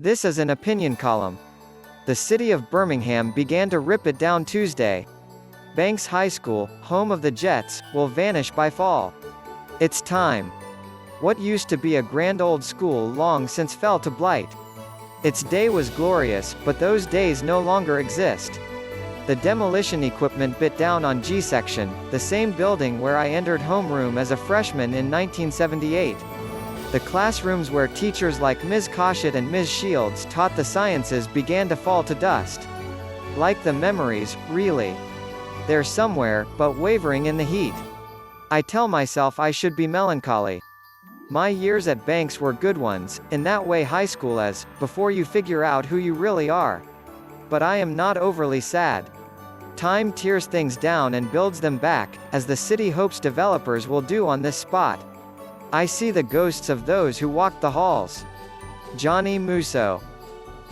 This is an opinion column. The city of Birmingham began to rip it down Tuesday. Banks High School, home of the Jets, will vanish by fall. It's time. What used to be a grand old school long since fell to blight. Its day was glorious, but those days no longer exist. The demolition equipment bit down on G section, the same building where I entered homeroom as a freshman in 1978. The classrooms where teachers like Ms. Cauchett and Ms. Shields taught the sciences began to fall to dust. Like the memories, really. They're somewhere, but wavering in the heat. I tell myself I should be melancholy. My years at Banks were good ones, in that way high school is, before you figure out who you really are. But I am not overly sad. Time tears things down and builds them back, as the city hopes developers will do on this spot. I see the ghosts of those who walked the halls. Johnny Musso.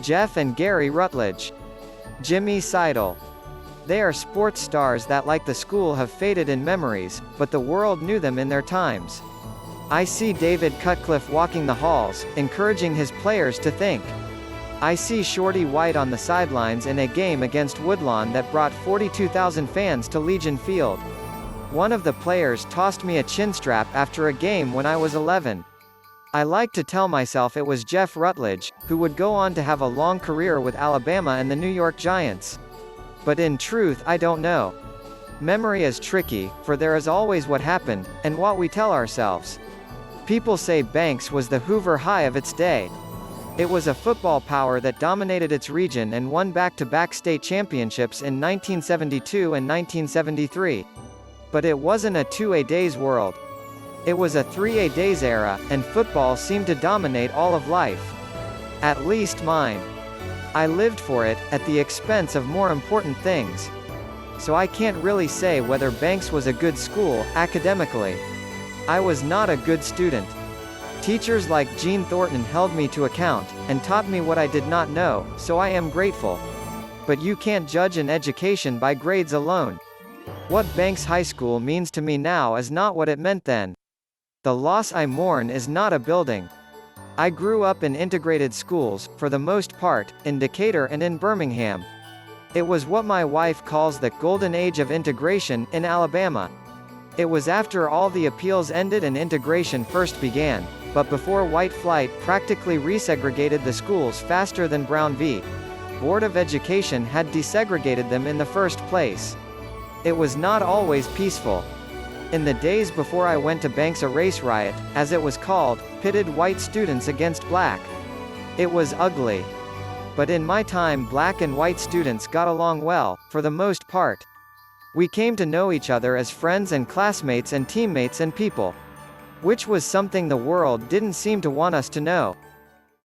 Jeff and Gary Rutledge. Jimmy Seidel. They are sports stars that like the school have faded in memories, but the world knew them in their times. I see David Cutcliffe walking the halls, encouraging his players to think. I see Shorty White on the sidelines in a game against Woodlawn that brought 42,000 fans to Legion Field. One of the players tossed me a chinstrap after a game when I was 11. I like to tell myself it was Jeff Rutledge, who would go on to have a long career with Alabama and the New York Giants. But in truth I don't know. Memory is tricky, for there is always what happened, and what we tell ourselves. People say Banks was the Hoover High of its day. It was a football power that dominated its region and won back-to-back state championships in 1972 and 1973. But it wasn't a 2-a-days world. It was a 3-a-days era, and football seemed to dominate all of life. At least mine. I lived for it, at the expense of more important things. So I can't really say whether Banks was a good school, academically. I was not a good student. Teachers like Gene Thornton held me to account, and taught me what I did not know, so I am grateful. But you can't judge an education by grades alone. What Banks High School means to me now is not what it meant then. The loss I mourn is not a building. I grew up in integrated schools, for the most part, in Decatur and in Birmingham. It was what my wife calls the golden age of integration, in Alabama. It was after all the appeals ended and integration first began, but before white flight practically resegregated the schools faster than Brown v. Board of Education had desegregated them in the first place. It was not always peaceful. In the days before I went to Banks, a race riot, as it was called, pitted white students against black. It was ugly. But in my time black and white students got along well, for the most part. We came to know each other as friends and classmates and teammates and people. Which was something the world didn't seem to want us to know.